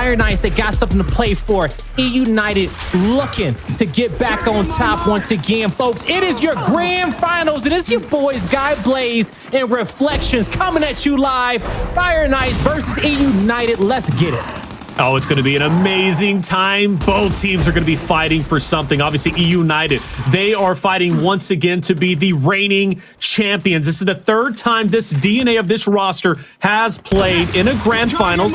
Fire and Ice, they got something to play for. EUnited looking to get back on top once again, folks. It is your grand finals, and it's your boys, Guy Blaze and Reflections, coming at you live. Fire and Ice versus EUnited. Let's get it. Oh, it's going to be an amazing time. Both teams are going to be fighting for something. Obviously, EUnited, they are fighting once again to be the reigning champions. This is the third time this DNA of this roster has played in a grand finals.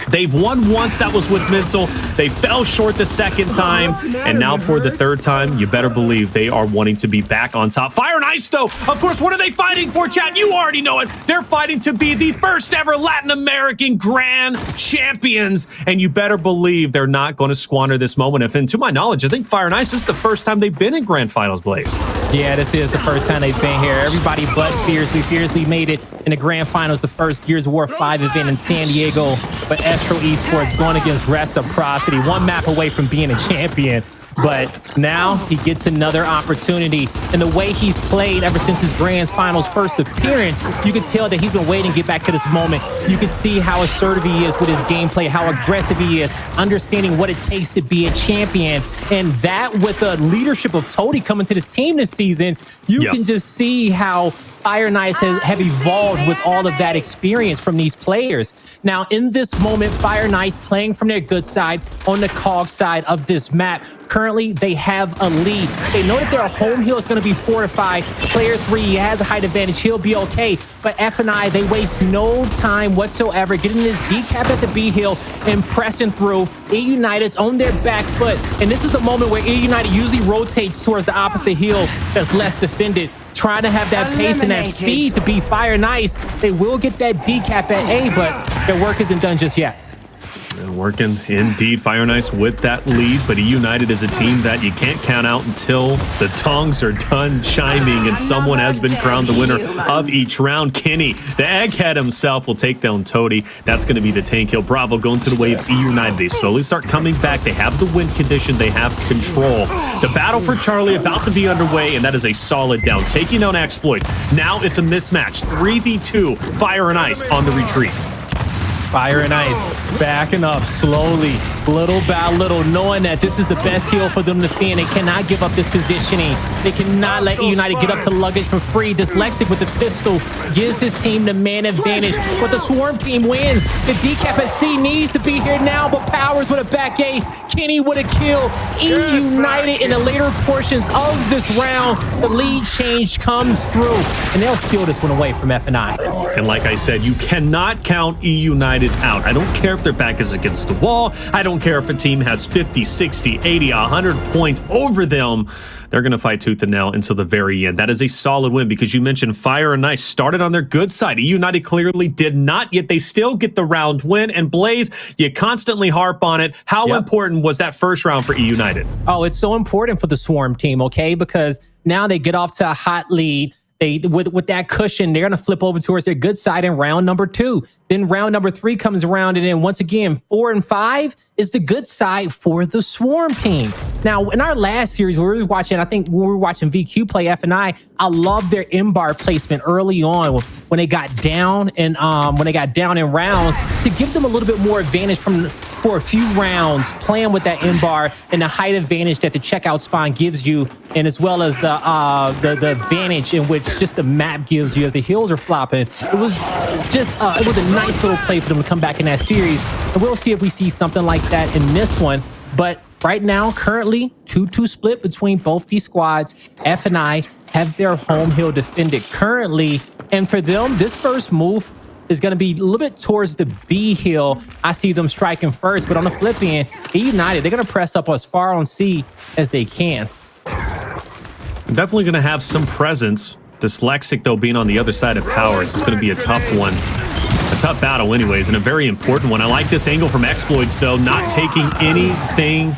They've won once. That was with Mental. They fell short the second time. And now for the third time, you better believe they are wanting to be back on top. Fire and Ice, though, of course, what are they fighting for, chat? You already know it. They're fighting to be the first ever Latin American grand champions. And you better believe they're not going to squander this moment. And to my knowledge, I think Fire and Ice, this is the first time they've been in grand finals, Blaze. Yeah, this is the first time they've been here. Everybody but Fiercely made it in the grand finals, the first Gears of War 5 event in San Diego. But Astro Esports going against Reciprocity, one map away from being a champion. But now he gets another opportunity. And the way he's played ever since his grand finals first appearance, you can tell that he's been waiting to get back to this moment. You can see how assertive he is with his gameplay, how aggressive he is, understanding what it takes to be a champion. And that with the leadership of Toady coming to this team this season, you can just see how Fire and Ice have evolved with all of that experience from these players. Now, in this moment, Fire and Ice playing from their good side on the COG side of this map. Currently, they have a lead. They know that their home hill is going to be fortified. Player 3 has a height advantage. He'll be okay. But F&I, they waste no time whatsoever getting this decap at the B hill and pressing through. EUnited's on their back foot. And this is the moment where EUnited usually rotates towards the opposite hill that's less defended, trying to have that pace and that speed to be Fire and Ice. They will get that decap at A, but their work isn't done just yet. Working indeed. Fire and Ice with that lead, but EUnited is a team that you can't count out until the tongs are done chiming and someone has been crowned the winner of each round. Kenny, the egghead himself, will take down Toady. That's going to be the tank kill. Bravo going to the way of EUnited. They slowly start coming back. They have the win condition. They have control. The battle for Charlie about to be underway, and that is a solid down. Taking down Exploits. Now it's a mismatch. 3v2. Fire and Ice on the retreat. Fire and Ice backing up slowly, little by little, knowing that this is the best heal for them to defend. They cannot give up this positioning. They cannot let EUnited get up to luggage for free. Dyslexic with the pistol gives his team the man advantage, but the Swarm team wins. The decap at C needs to be here now, but Powers with a back A. Kenny with a kill. EUnited in the later portions of this round. The lead change comes through, and they'll steal this one away from F&I. And like I said, you cannot count EUnited out. I don't care if their back is against the wall. I don't care if a team has 50, 60, 80, 100 points over them. They're going to fight tooth and nail until the very end. That is a solid win because you mentioned Fire and Ice started on their good side. EUnited clearly did not, yet they still get the round win. And Blaze, you constantly harp on it. How important was that first round for EUnited? Oh, it's so important for the Swarm team, okay? Because now they get off to a hot lead. They with that cushion, they're going to flip over towards their good side in round number 2. Then round number 3 comes around, and then once again, 4 and 5 is the good side for the Swarm team. Now, in our last series, we were watching, I think when we were watching VQ play F&I loved their M-bar placement early on when they got down and in rounds to give them a little bit more advantage for a few rounds, playing with that M-bar and the height advantage that the checkout spawn gives you, and as well as the advantage in which just the map gives you as the hills are flopping. It was just it was a nice little play for them to come back in that series, and we'll see if we see something like that in this one. But right now, currently 2-2 split between both these squads. F&I have their home hill defended currently, and for them, this first move is going to be a little bit towards the B hill. I see them striking first, but on the flip end, EUnited, they're going to press up as far on C as they can. I'm definitely going to have some presence. Dyslexic, though, being on the other side of Powers, is going to be a tough one. A tough battle anyways, and a very important one. I like this angle from Exploits, though, not taking anything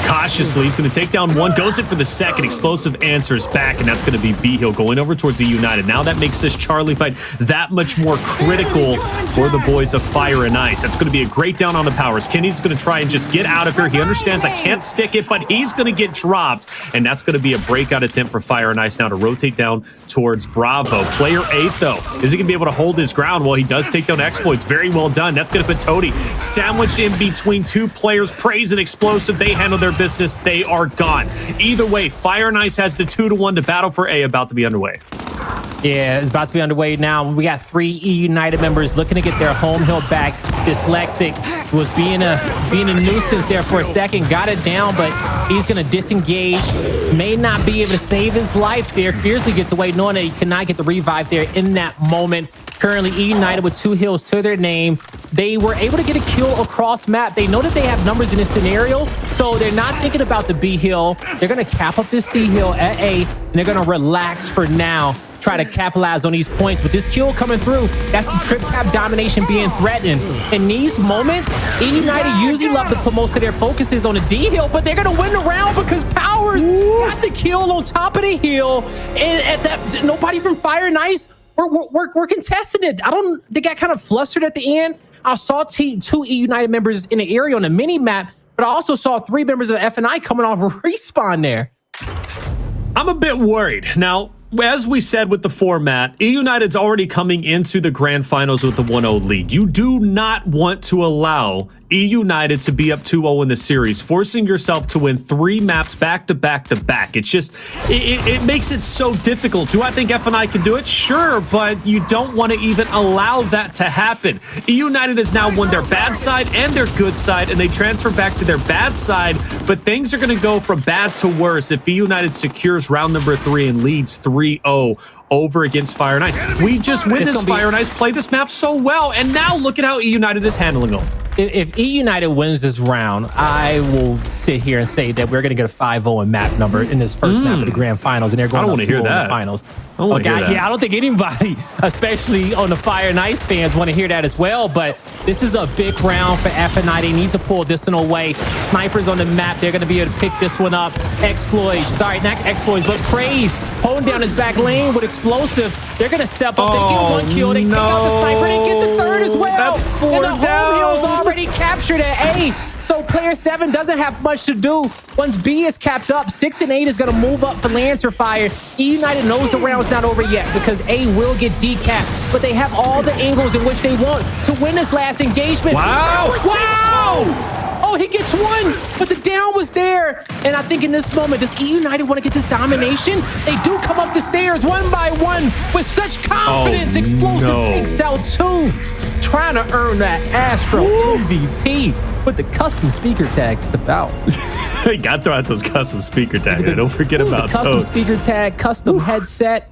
Cautiously, he's going to take down one, goes in for the second. Explosive answers back, and that's going to be B-Hill going over towards EUnited. Now that makes this Charlie fight that much more critical for the boys of Fire and Ice. That's going to be a great down on the powers. Kenny's going to try and just get out of here. He understands I can't stick it, but he's going to get dropped, and that's going to be a breakout attempt for Fire and Ice now to rotate down towards Bravo. Player 8, though, is he going to be able to hold his ground? Well, he does take down Exploits. Very well done. That's going to put Toady sandwiched in between two players. Praise and Explosive. They handle their business. They are gone. Either way, Fire and Ice has the 2-1 to battle for A about to be underway. Yeah, it's about to be underway now. We got 3 EUnited members looking to get their home hill back. Dyslexic was being a nuisance there for a second, got it down, but he's going to disengage. May not be able to save his life there. Fiercely gets away, knowing that he cannot get the revive there in that moment. Currently, EUnited with 2 hills to their name. They were able to get a kill across map. They know that they have numbers in this scenario, so they're not thinking about the B hill. They're going to cap up this C hill at A, and they're going to relax for now. Try to capitalize on these points. With this kill coming through, that's the trip cap domination being threatened. In these moments, EUnited usually love to put most of their focuses on the D hill, but they're gonna win the round because Powers got the kill on top of the hill, and at that, nobody from Fire and Ice we're contesting it. They got kind of flustered at the end. I saw 2 EUnited members in the area on the mini map, but I also saw 3 members of F&I coming off a respawn there. I'm a bit worried. Now, as we said with the format, EUnited's already coming into the grand finals with the 1-0 lead. You do not want to allow EUnited to be up 2-0 in the series, forcing yourself to win 3 maps back to back to back. It's just, it makes it so difficult. Do I think F&I can do it? Sure, but you don't want to even allow that to happen. EUnited has now won their bad side and their good side, and they transfer back to their bad side, but things are going to go from bad to worse if EUnited secures round number 3 and leads 3-0 over against Fire and Ice. We just witnessed Fire and Ice play this map so well, and now look at how EUnited is handling them. If EUnited wins this round, I will sit here and say that we're going to get a 5-0 in map number in this first map of the grand finals, and they're going to hear that. Finals. Yeah, I don't think anybody, especially on the Fire and Ice fans, want to hear that as well. But this is a big round for F&I. They need to pull this one away. Snipers on the map, they're going to be able to pick this one up. Exploits, sorry, not exploits, but Praise holding down his back lane with Explosive. They're going to step up. They get 1 kill. They take out the sniper. They get the 3rd as well. That's 4 and the down. home hill's already captured at A. So player 7 doesn't have much to do. Once B is capped up, 6 and 8 is going to move up for Lancer Fire. EUnited knows the round's not over yet because A will get decapped, but they have all the angles in which they want to win this last engagement. Wow! Wow! Oh, he gets 1, but the down was there. And I think in this moment, does EUnited want to get this domination? They do come up the stairs 1 by 1 with such confidence. Explosive takes out 2, trying to earn that Astro MVP. With the custom speaker tags at the bout. You got to throw out those custom speaker tags. Don't forget about custom those. Speaker tag, custom headset.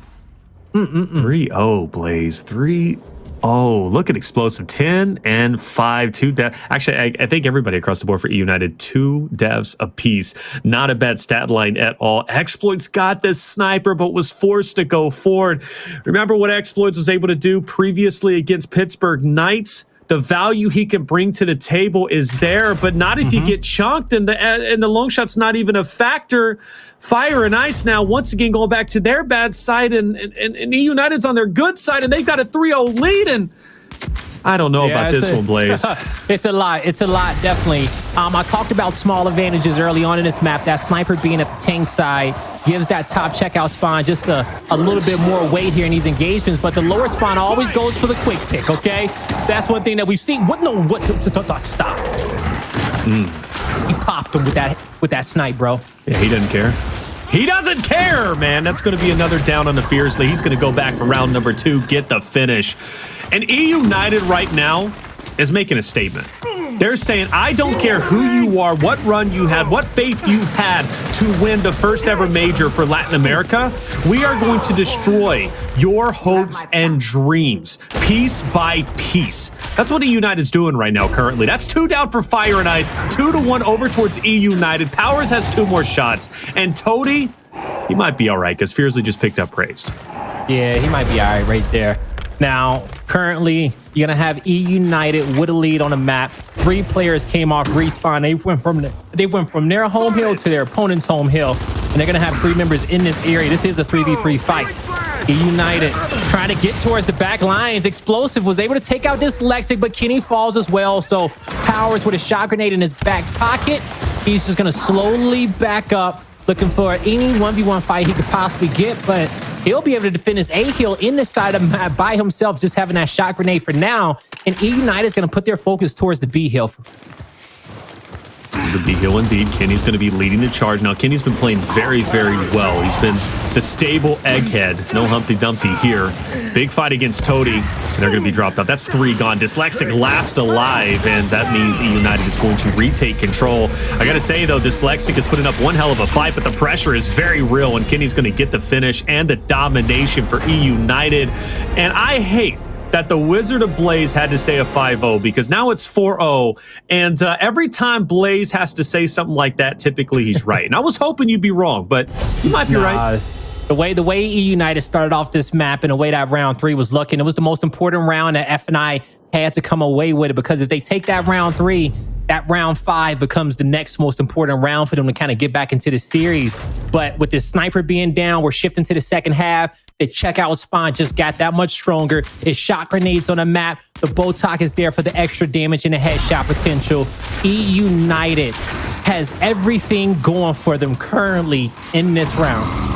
3-0, Blaze. 3-0. Look at Explosive. 10 and 5. 2 devs. Actually, I think everybody across the board for EUnited, 2 devs apiece. Not a bad stat line at all. Exploits got this sniper, but was forced to go forward. Remember what Exploits was able to do previously against Pittsburgh Knights? The value he can bring to the table is there, but not if you get chunked, and the long shot's not even a factor. Fire and Ice now once again going back to their bad side, and EUnited's on their good side, and they've got a 3-0 lead, and I don't know about this one, Blaze. It's a lot. It's a lot, definitely. I talked about small advantages early on in this map. That sniper being at the tank side gives that top checkout spawn just a little bit more weight here in these engagements, but the lower spawn always goes for the quick pick, okay? That's one thing that we've seen. Stop. He popped him with that snipe, bro. Yeah, he doesn't care. He doesn't care, man. That's going to be another down on the Fiercely. He's going to go back for round number 2, get the finish. And EUnited right now is making a statement. They're saying, I don't care who you are, what run you had, what faith you had to win the first ever major for Latin America. We are going to destroy your hopes and dreams piece by piece. That's what EUnited's doing right now currently. That's 2 down for Fire and Ice, 2-1 over towards EUnited. Powers has 2 more shots. And Toady, he might be all right because Fiercely just picked up Praise. Yeah, he might be all right there. Now, currently, You're going to have EUnited with a lead on the map. 3 players came off respawn. They went from their home hill to their opponent's home hill. And they're going to have 3 members in this area. This is a 3v3 fight. EUnited trying to get towards the back lines. Explosive was able to take out Dyslexic, but Kenny falls as well. So Powers with a shot grenade in his back pocket. He's just going to slowly back up, looking for any 1v1 fight he could possibly get, but he'll be able to defend his A hill in the side of the map by himself, just having that shot grenade for now. And EUnited is going to put their focus towards the B hill. It's the B hill indeed. Kenny's going to be leading the charge. Now, Kenny's been playing very, very well. He's been the stable egghead. No Humpty Dumpty here. Big fight against Toady. And they're going to be dropped out. That's 3 gone. Dyslexic last alive, and that means EUnited is going to retake control. I got to say, though, Dyslexic is putting up one hell of a fight, but the pressure is very real, and Kenny's going to get the finish and the domination for EUnited. And I hate that the Wizard of Blaze had to say a 5-0 because now it's 4-0. And every time Blaze has to say something like that, typically he's right. And I was hoping you'd be wrong, but you might be right. The way EUnited started off this map and the way that round 3 was looking, it was the most important round that F&I had to come away with it, because if they take that round 3, that round 5 becomes the next most important round for them to kind of get back into the series. But with this sniper being down, we're shifting to the second half. The checkout spawn just got that much stronger. His shot grenades on the map. The Botox is there for the extra damage and the headshot potential. EUnited has everything going for them currently in this round.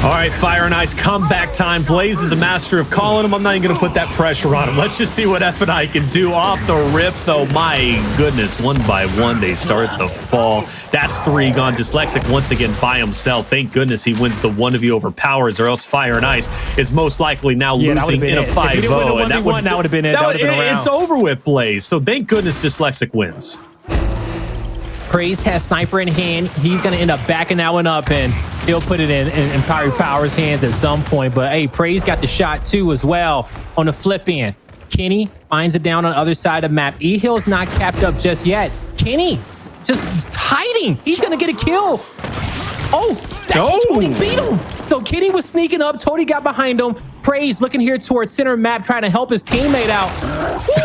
All right, Fire and Ice, comeback time. Blaze is the master of calling him. I'm not even going to put that pressure on him. Let's just see what F&I can do off the rip, though. My goodness, one by one, they start the fall. That's 3 gone. Dyslexic once again by himself. Thank goodness he wins the 1v over Powers, or else Fire and Ice is most likely now losing in a 5-0. And that would have been it. It's over with Blaze. So thank goodness Dyslexic wins. Praised has sniper in hand. He's going to end up backing that one up, and he'll put it in Power's hands at some point. But hey, Praise got the shot too as well on the flip end. Kenny finds it down on the other side of the map. E-Hill's not capped up just yet. Kenny just hiding. He's going to get a kill. Oh, Toady beat him. So Kenny was sneaking up. Toady got behind him. Praise looking here towards center map, trying to help his teammate out.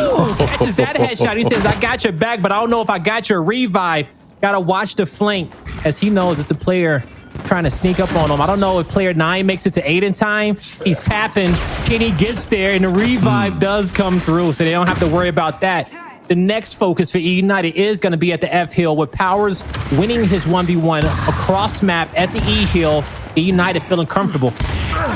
Woo! Catches that headshot. He says, I got your back, but I don't know if I got your revive. Gotta watch the flank, as he knows it's a player trying to sneak up on him. I don't know if player 9 makes it to 8 in time. He's tapping. Kenny gets there, and the revive does come through, so they don't have to worry about that. The next focus for EUnited is going to be at the F hill, with Powers winning his 1v1 across map at the E hill. EUnited feeling comfortable.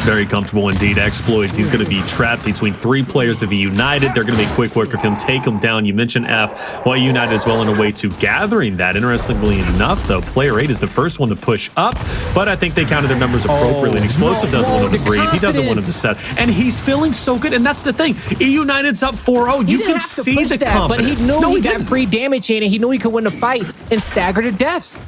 Very comfortable indeed. Exploits. He's going to be trapped between 3 players of EUnited. They're going to be quick work of him. Take him down. You mentioned F. Well, EUnited is well on the way to gathering that. Interestingly enough, though, player 8 is the first one to push up, but I think they counted their numbers appropriately. And Explosive doesn't want him to breathe. He doesn't want him to set. And he's feeling so good. And that's the thing. EUnited's up 4-0. You can see the confidence. But he knew he got free damage in, and he knew he could win the fight and stagger the deaths.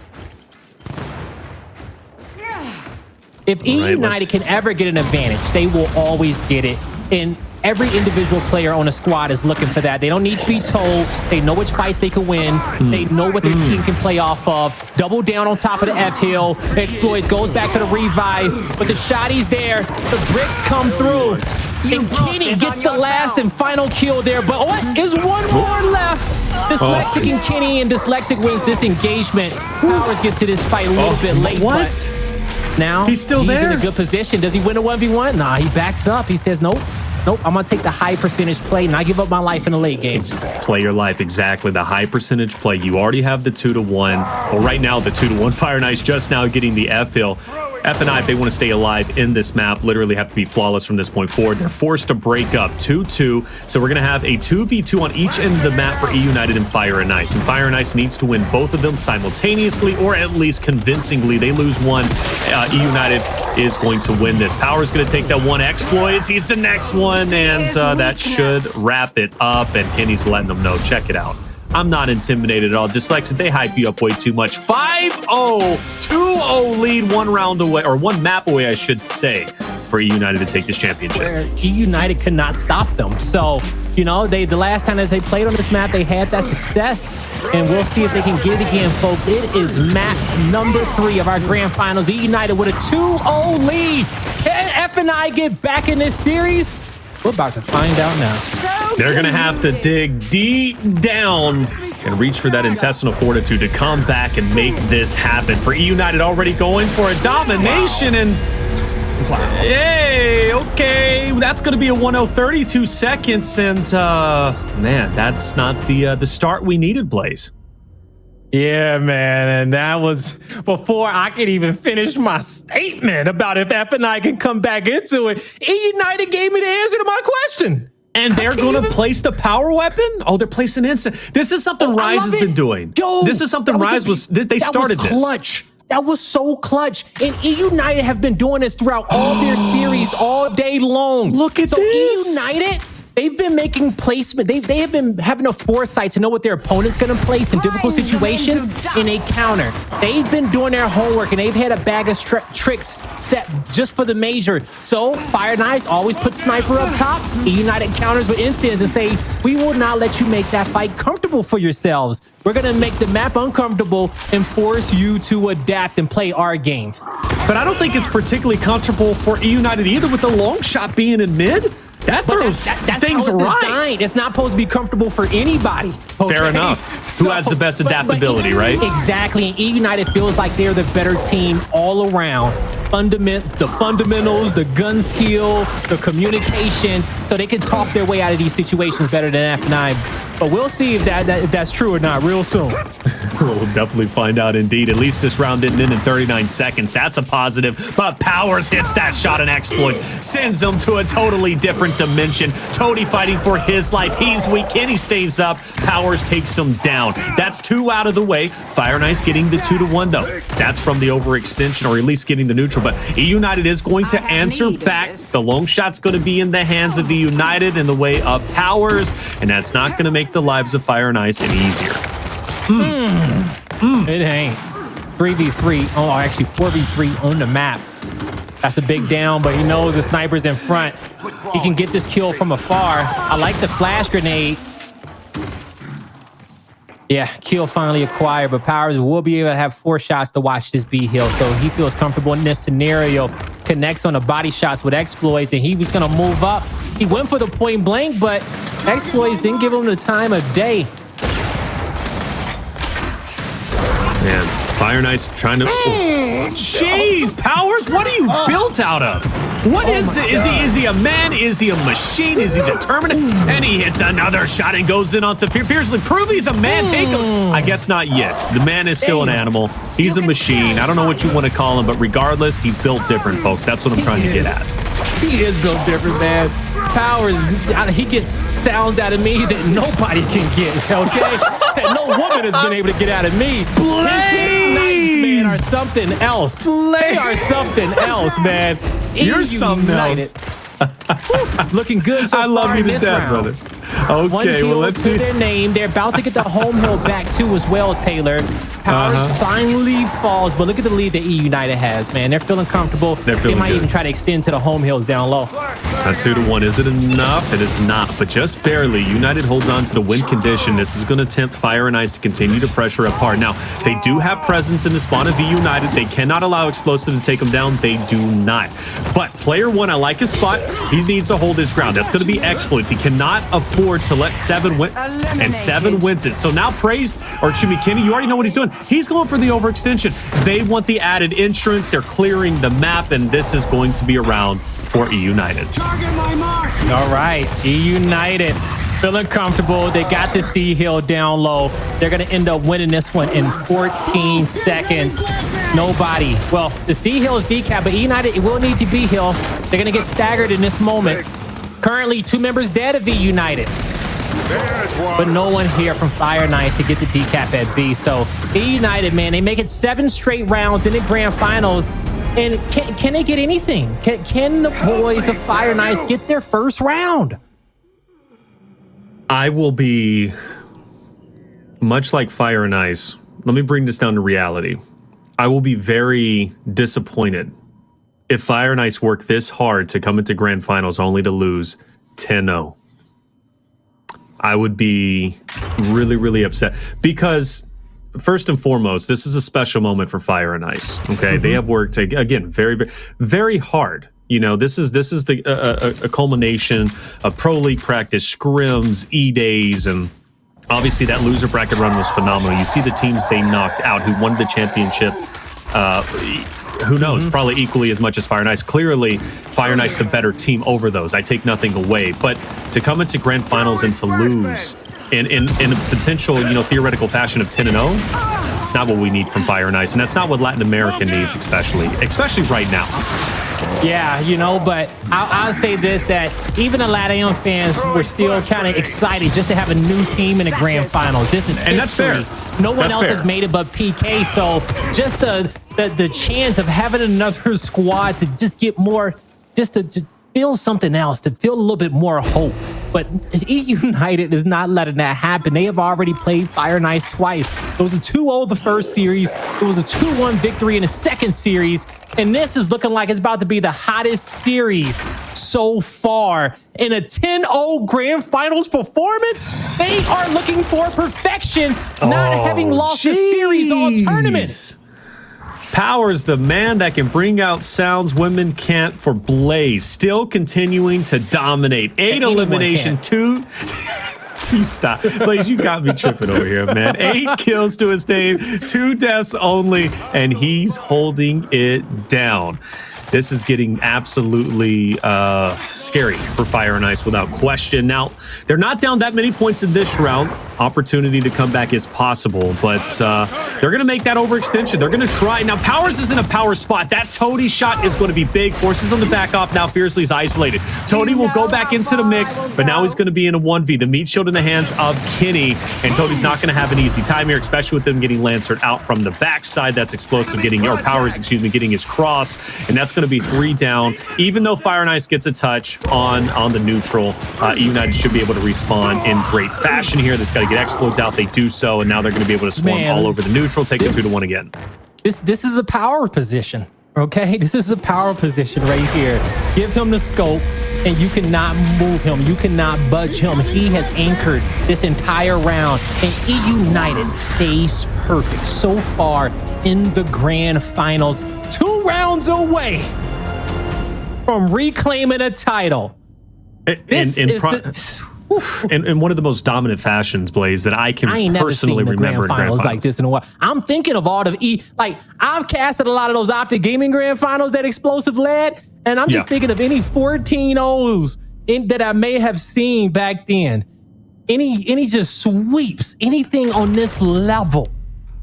If EUnited can ever get an advantage, they will always get it. And every individual player on the squad is looking for that. They don't need to be told. They know which fights they can win. They know what their team can play off of. Double down on top of the F hill. Exploits, goes back to the revive. But the shotty's there. The bricks come through. And Kenny gets the last and final kill there. But what? Is one more left. Dyslexic and Kenny, and Dyslexic wins this engagement. Powers gets to this fight a little bit late. What? Now he's still there. In a good position. Does he win a 1v1? Nah, he backs up. He says, nope, I'm gonna take the high percentage play, and I give up my life in the late game. Play your life, exactly. The high percentage play. You already have the 2-1. Well, right now the 2-1. Fire and Ice just now getting the F hill. F&I, if they want to stay alive in this map, literally have to be flawless from this point forward. They're forced to break up 2-2. So we're going to have a 2v2 on each end of the map for EUnited and Fire and Ice. And Fire and Ice needs to win both of them simultaneously, or at least convincingly. They lose one. EUnited is going to win this. Power's going to take that one. Exploits. He's the next one. And that should wrap it up. And Kenny's letting them know. Check it out. I'm not intimidated at all. Dyslexic, they hype you up way too much. 5-0, 2-0 lead, 1 round away, or 1 map away, I should say, for EUnited to take this championship. EUnited could not stop them. So, you know, the last time that they played on this map, they had that success. And we'll see if they can get it again, folks. It is map number 3 of our grand finals. EUnited with a 2-0 lead. Can F&I get back in this series? We're about to find out now. They're going to have to dig deep down and reach for that intestinal fortitude to come back and make this happen. For EUnited already going for a domination and hey, okay, that's going to be a 1-0, 32 seconds, and man, that's not the start we needed, Blaze. Yeah, man, and that was before I could even finish my statement about if F&I can come back into it. EUnited gave me the answer to my question. And they're going to place the power weapon? Oh, they're placing instant. This is something Rise has been doing. Yo, this is something Rise they started this. Clutch. That was so clutch. And EUnited have been doing this throughout all their series all day long. Look at this. EUnited, they've been making placement. They have been having a foresight to know what their opponent's going to place in difficult situations, and they counter. They've been doing their homework, and they've had a bag of tricks set just for the major. So Fire Knights always put Sniper up top. EUnited counters with instants and say, we will not let you make that fight comfortable for yourselves. We're going to make the map uncomfortable and force you to adapt and play our game. But I don't think it's particularly comfortable for EUnited either, with the long shot being in mid. That throws things right. It's not supposed to be comfortable for anybody. Okay? Fair enough. Who has the best adaptability, right? Exactly. And EUnited feels like they're the better team all around. The fundamentals, the gun skill, the communication, so they can talk their way out of these situations better than F9. But we'll see if that's true or not real soon. We'll definitely find out indeed. At least this round didn't end in 39 seconds. That's a positive. But Powers hits that shot and exploits. Sends him to a totally different dimension. Toady fighting for his life. He's weak. Kenny stays up. Powers takes him down. That's 2 out of the way. Fire Nice getting the 2-1 though. That's from the overextension, or at least getting the neutral. But EUnited is going to answer back. The long shot's going to be in the hands of EUnited in the way of Powers. And that's not going to make the lives of Fire Nice any easier. It ain't. 3v3. Oh, actually 4v3 on the map. That's a big down, but he knows the sniper's in front. He can get this kill from afar. I like the flash grenade. Yeah, kill finally acquired, but Powers will be able to have 4 shots to watch this B hill, so he feels comfortable in this scenario. Connects on the body shots with exploits, and he was going to move up. He went for the point blank, but exploits didn't give him the time of day. Man, Fire Nice trying to... Jeez, Powers, what are you built out of? What is this? Is he a man? Is he a machine? Is he determined? And he hits another shot and goes in onto Fiercely. Prove he's a man. Take him. I guess not yet. The man is still an animal. He's a machine. I don't know what you want to call him, but regardless, he's built different, folks. That's what I'm trying to get at. He is built different, man. Powers, he gets sounds out of me that nobody can get, okay? That no woman has been able to get out of me. His knights, man, are something else. They are something else, man. You're something else. Looking good so far. I love you to death, brother. Okay, well, let's see. Their name. They're about to get the home hill back too as well, Taylor. Powers finally falls, but look at the lead that EUnited has, man. They're feeling comfortable. They might even try to extend to the home hills down low. A 2-1. Is it enough? It is not, but just barely. EUnited holds on to the win condition. This is going to tempt Fire and Ice to continue to pressure up hard. Now, they do have presence in the spawn of EUnited. They cannot allow Explosive to take them down. They do not. But player 1, I like his spot. He needs to hold his ground. That's going to be exploits. He cannot afford to let 7 win, and 7 wins it. So now Kenny, you already know what he's doing. He's going for the overextension. They want the added insurance. They're clearing the map, and this is going to be a round for EUnited. Target my mark. All right, EUnited feeling comfortable. They got the C hill down low. They're going to end up winning this one in 14 seconds. Nobody. Well, the C hill is decap, but EUnited, it will need to be hill. They're going to get staggered in this moment. Currently, 2 members dead of EUnited. But no one here from Fire Nice to get the decap at B. So EUnited, man, they make it 7 straight rounds in the grand finals. And can they get anything? Can the boys of Fire Nice get their first round? I will be much like Fire and Ice. Let me bring this down to reality. I will be very disappointed if Fire and Ice work this hard to come into grand finals only to lose 10-0. I would be really, really upset because first and foremost, this is a special moment for Fire and Ice. Okay, they have worked again very, very hard You know, this is a culmination of pro league practice, scrims, E-days, and obviously that loser bracket run was phenomenal. You see the teams they knocked out who won the championship. Who knows? Probably equally as much as Fire and Ice. Clearly, Fire and Ice the better team over those. I take nothing away, but to come into grand finals and to lose in a potential, theoretical fashion of 10-0, it's not what we need from Fire and Ice, and that's not what Latin America needs, especially right now. Yeah, but I'll say this, that even the Latin fans were still kind of excited just to have a new team in the grand finals. This is history. And that's fair. No one else has made it but PK, so just the chance of having another squad to just get more, just to feel something else, to feel a little bit more hope. But EUnited is not letting that happen. They have already played Fire and Ice twice. It was a 2-0 the first series. It was a 2-1 victory in the second series. And this is looking like it's about to be the hottest series so far. In a 10-0 grand finals performance, they are looking for perfection, not having lost a series all tournament. Power's the man that can bring out sounds women can't for Blaze. Still continuing to dominate. 8 elimination, 2... You stop. Blaze, you got me tripping over here, man. 8 kills to his name, 2 deaths only, and he's holding it down. This is getting absolutely scary for Fire and Ice without question. Now, they're not down that many points in this round. Opportunity to come back is possible, but they're going to make that overextension. They're going to try. Now, Powers is in a power spot. That Toady shot is going to be big. Forces him to back off. Now, Fiercely is isolated. Toady will go back into the mix, but now he's going to be in a 1v. The meat shield in the hands of Kenny, and Toady's not going to have an easy time here, especially with them getting Lancered out from the backside. That's explosive, Powers, getting his cross, and that's going to be 3 down. Even though Fire and Ice gets a touch on the neutral, EUnited should be able to respawn in great fashion here. This got to get explodes out. They do so, and now they're going to be able to swarm all over the neutral, take it 2-1 again. This is a power position, okay? This is a power position right here. Give him the scope, and you cannot move him. You cannot budge him. He has anchored this entire round, and EUnited stays perfect so far in the grand finals. 2 rounds away from reclaiming a title. In one of the most dominant fashions, Blaze, that I can personally remember in grand finals like this in a while. I'm thinking of all the I've casted a lot of those Optic Gaming grand finals that Explosive led, and I'm just thinking of any 14-0s that I may have seen back then. Any just sweeps, anything on this level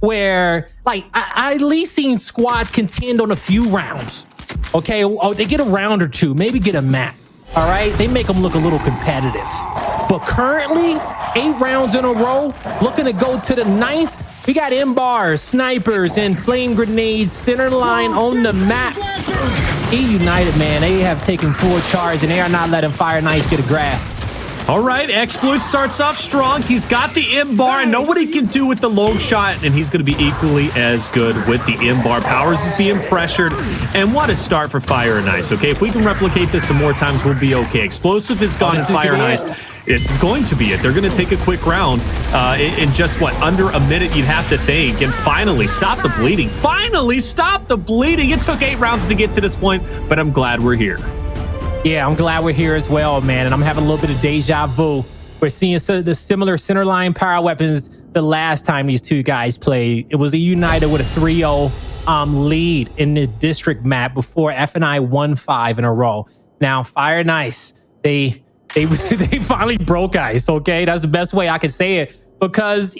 where I at least seen squads contend on a few rounds. Okay, they get a round or 2, maybe get a map. All right, they make them look a little competitive. But currently, 8 rounds in a row, looking to go to the 9th. We got M-bars, snipers, and flame grenades center line on the map. EUnited, man, they have taken full charge, and they are not letting Fire and Ice get a grasp. All right, Exploit starts off strong. He's got the M-bar, and nobody can do with the long shot, and he's going to be equally as good with the M-bar. Powers is being pressured, and what a start for Fire and Ice, okay? If we can replicate this some more times, we'll be okay. Explosive is gone, and Fire and Ice, this is going to be it. They're going to take a quick round in just, under a minute, you'd have to think, and finally stop the bleeding. Finally stop the bleeding. It took 8 rounds to get to this point, but I'm glad we're here. Yeah, I'm glad we're here as well, man. And I'm having a little bit of deja vu. We're seeing the similar centerline power weapons the last time these two guys played. It was EUnited with a 3-0 lead in the district map before FNI won 5 in a row. Now, Fire and Ice, they finally broke ice, okay? That's the best way I could say it. Because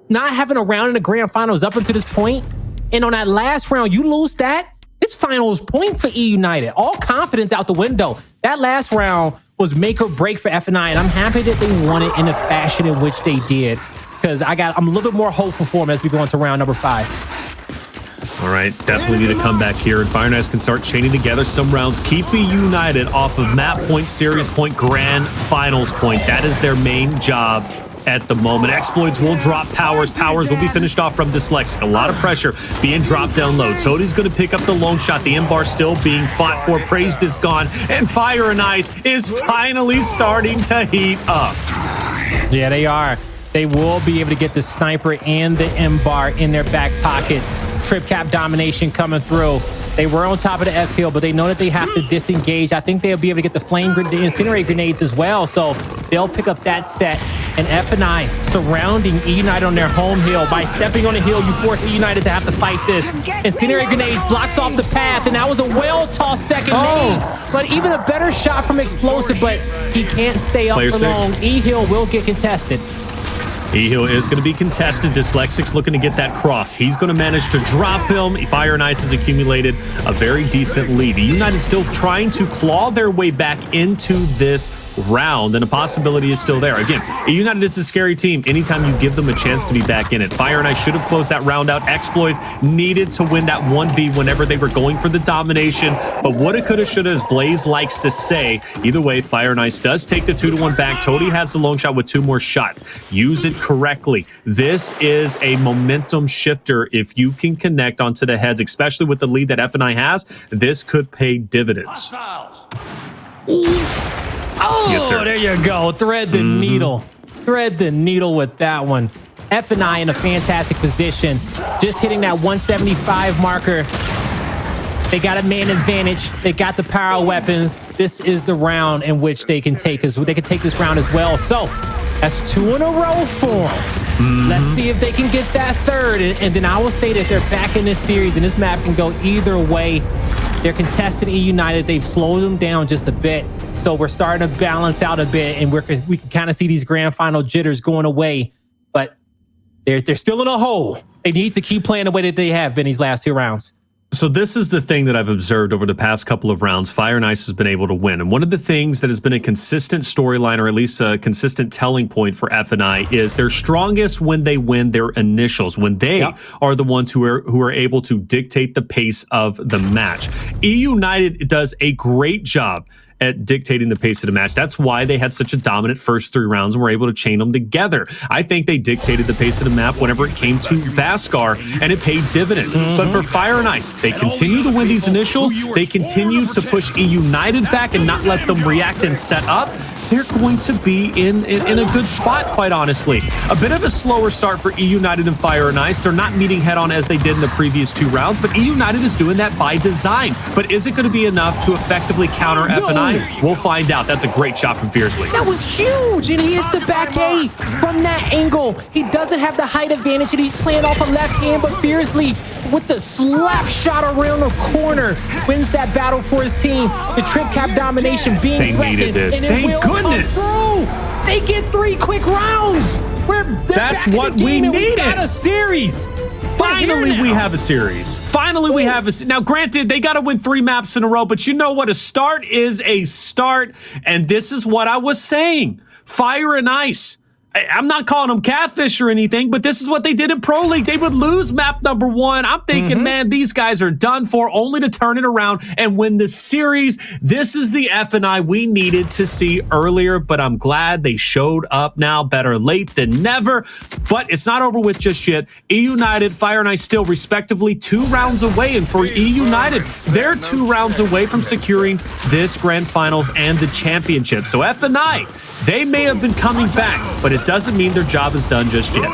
not having a round in the grand finals up until this point, and on that last round, you lose that, it's finals point for EUnited. All confidence out the window. That last round was make or break for FNI, and I'm happy that they won it in the fashion in which they did, because I'm a little bit more hopeful for them as we go into round number 5. All right, definitely need to come back here, and Fire and Ice can start chaining together some rounds, keep EUnited off of map point, series point, grand finals point. That is their main job at the moment. Exploits will drop Powers. Powers will be finished off from Dyslexic. A lot of pressure being dropped down low. Toady's going to pick up the long shot. The M-bar still being fought for. Praised is gone. And Fire and Ice is finally starting to heat up. Yeah, they are. They will be able to get the sniper and the M-bar in their back pockets. Trip cap domination coming through. They were on top of the F hill, but they know that they have to disengage. I think they'll be able to get the flame incinerate grenades as well. So they'll pick up that set. And F&I surrounding EUnited on their home hill. By stepping on the hill, you force EUnited to have to fight this. Incinerate grenades blocks off the path, and that was a well-tossed second nade. But even a better shot from Explosive, but he can't stay up Player for long. six. E-hill will get contested. E-hill is going to be contested. Dyslexic's looking to get that cross. He's going to manage to drop him. Fire and Ice has accumulated a very decent lead. EUnited still trying to claw their way back into this round, and a possibility is still there. Again, EUnited is a scary team anytime you give them a chance to be back in it. Fire and Ice should have closed that round out. Exploits needed to win that 1v whenever they were going for the domination, but woulda, coulda, shoulda, as Blaze likes to say. Either way, Fire and Ice does take the 2-1 back. Toady has the long shot with 2 more shots. Use it correctly. This is a momentum shifter. If you can connect onto the heads, especially with the lead that F&I has, this could pay dividends. Oh, yes, sir. There you go. Thread the needle. Thread the needle with that one. F&I in a fantastic position. Just hitting that 175 marker. They got a man advantage. They got the power weapons. This is the round in which they can take us. They can take this round as well. So that's 2 in a row for them. Let's see if they can get that third. And then I will say that they're back in this series, and this map can go either way. They're contested EUnited. They've slowed them down just a bit. So we're starting to balance out a bit, and we can kind of see these grand final jitters going away. But they're still in a hole. They need to keep playing the way that they have been these last 2 rounds. So this is the thing that I've observed over the past couple of rounds. Fire and Ice has been able to win. And one of the things that has been a consistent storyline, or at least a consistent telling point for F&I, is they're strongest when they win their initials, when they are the ones who are able to dictate the pace of the match. EUnited does a great job at dictating the pace of the match. That's why they had such a dominant first 3 rounds and were able to chain them together. I think they dictated the pace of the map whenever it came to Vaskar, and it paid dividends. But for Fire and Ice, they continue to win these initials. They continue to push EUnited back and not let them react and set up. They're going to be in a good spot, quite honestly. A bit of a slower start for EUnited and Fire and Ice. They're not meeting head-on as they did in the previous 2 rounds, but EUnited is doing that by design. But is it going to be enough to effectively counter F&I? We'll find out. That's a great shot from Fiercely. That was huge, and he hits the back A from that angle. He doesn't have the height advantage, and he's playing off a left hand, but Fiercely with the slap shot around the corner wins that battle for his team. The trip cap domination being They needed this. Thank goodness. They get 3 quick rounds. That's what we needed. We got a series. Finally, we have a series. Finally, we have a... Now, granted, they got to win 3 maps in a row, but you know what? A start is a start, and this is what I was saying. Fire and Ice. I'm not calling them catfish or anything, but this is what they did in Pro League. They would lose map number 1. I'm thinking, man, these guys are done for, only to turn it around and win the series. This is the F&I we needed to see earlier, but I'm glad they showed up now. Better late than never, but it's not over with just yet. EUnited, Fire and Ice still respectively 2 rounds away, and for EUnited, they're 2 rounds away from securing this grand finals and the championship. So F&I, they may have been coming back, but it doesn't mean their job is done just yet.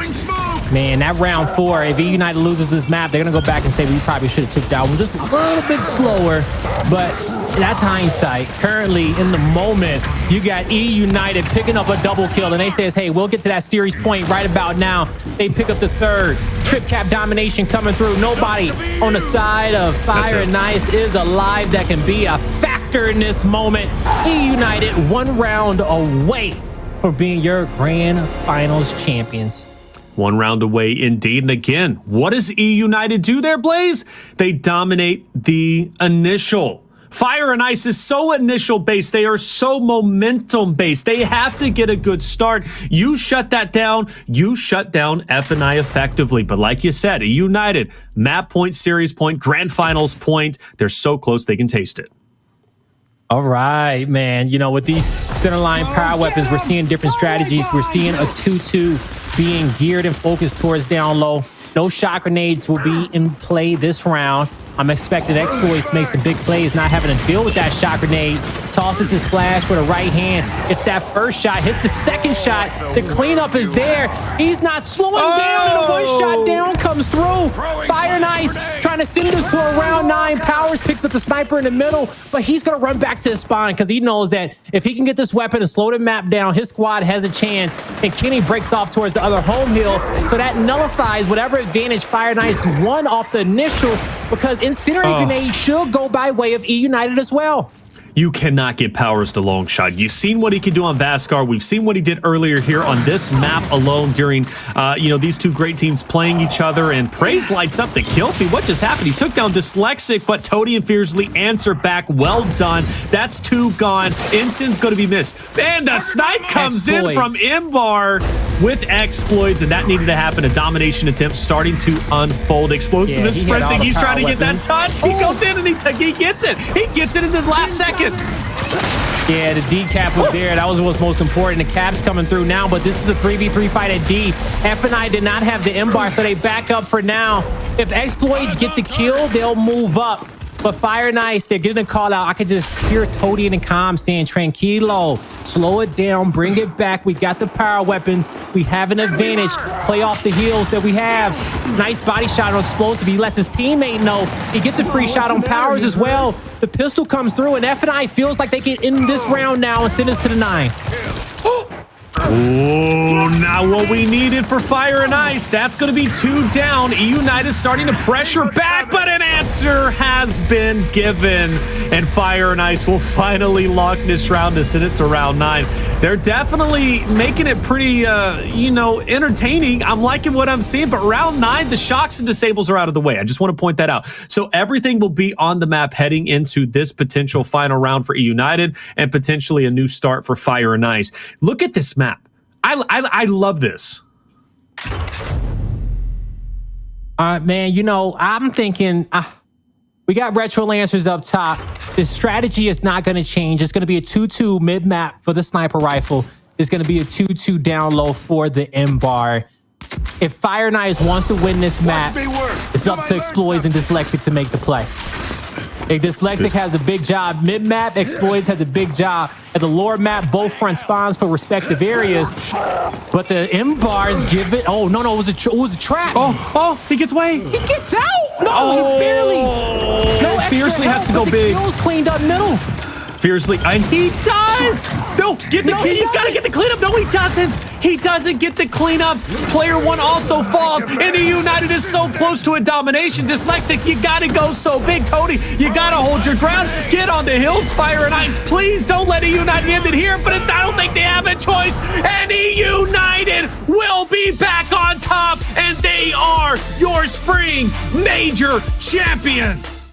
Man, that round 4, if EUnited loses this map, they're going to go back and say we probably should have took that one just a little bit slower, but that's hindsight. Currently, in the moment, you got EUnited picking up a double kill, and they says, hey, we'll get to that series point right about now. They pick up the 3rd. Trip cap domination coming through. Nobody on the side of Fire and Ice is alive that can be a factor in this moment. EUnited 1 round away for being your grand finals champions. 1 round away indeed. And again, what does EUnited do there, Blaze? They dominate the initial. Fire and Ice is so initial based. They are so momentum based. They have to get a good start. You shut that down. You shut down F&I effectively. But like you said, EUnited, map point, series point, grand finals point. They're so close they can taste it. All right, man. You know, with these centerline power weapons, we're seeing different strategies. We're seeing a 2-2 being geared and focused towards down low. No shot grenades will be in play this round. I'm expecting Exploits to make some big plays, not having to deal with that shot grenade. Tosses his flash with a right hand. It's that first shot, hits the second shot. The cleanup is there. He's not slowing down, and a one-shot down comes through. Fire and Ice trying to send us to a round 9. Powers picks up the sniper in the middle, but he's going to run back to his spawn because he knows that if he can get this weapon and slow the map down, his squad has a chance, and Kenny breaks off towards the other home hill, so that nullifies whatever advantage Fire and Ice won off the initial, because Incendiary Grenade should go by way of EUnited as well. You cannot get Powers to long shot. You've seen what he can do on Vaskar. We've seen what he did earlier here on this map alone during, these two great teams playing each other. And Praise lights up the kill feed. What just happened? He took down Dyslexic, but Toady and Fiercely answer back. Well done. That's 2 gone. Ensign's going to be missed. And the snipe comes in from Imbar with Exploits, and that needed to happen. A domination attempt starting to unfold. Explosive is sprinting. He's trying to get that touch. He goes in and he gets it. He gets it in the last second. Yeah, the decap was there. That was what's most important. The cap's coming through now, but this is a 3v3 fight at D. F&I did not have the M-bar, so they back up for now. If Exploits gets a kill, they'll move up. But Fire and Ice, they're getting a call out. I could just hear Toady in the comm saying, Tranquilo, slow it down, bring it back. We got the power weapons. We have an advantage. Play off the heals that we have. Nice body shot on Explosive. He lets his teammate know. He gets a free shot on Powers as well. The pistol comes through, and F&I feels like they can end this round now and send us to the 9. Oh, now what we needed for Fire and Ice. That's going to be 2 down. EUnited starting to pressure back, but an answer has been given. And Fire and Ice will finally lock this round to send it to round 9. They're definitely making it pretty, entertaining. I'm liking what I'm seeing, but round 9, the shocks and disables are out of the way. I just want to point that out. So everything will be on the map heading into this potential final round for EUnited and potentially a new start for Fire and Ice. Look at this map. I love this. Man, I'm thinking we got Retro Lancers up top. This strategy is not going to change. It's going to be a 2-2 mid-map for the sniper rifle. It's going to be a 2-2 down low for the M-bar. If Fire and Ice wants to win this map, it's up to Exploits and Dyslexic to make the play. Hey, Dyslexic has a big job. Mid-map, Exploits has a big job. At the lower map, both front spawns for respective areas. But the M-bars give it... Oh, no, it was a trap. Oh, he gets away. He gets out. No, he barely... No, Fiercely has to go big. Kills cleaned up middle. Fiercely, and he does! No, get the key. He's got to get the cleanup. No, he doesn't. He doesn't get the cleanups. Player 1 also falls, and EUnited is so close to a domination. Dyslexic, you got to go so big. Toady, you got to hold your ground. Get on the hills, Fire and Ice. Please don't let EUnited end it here, but I don't think they have a choice, and EUnited will be back on top, and they are your spring major champions.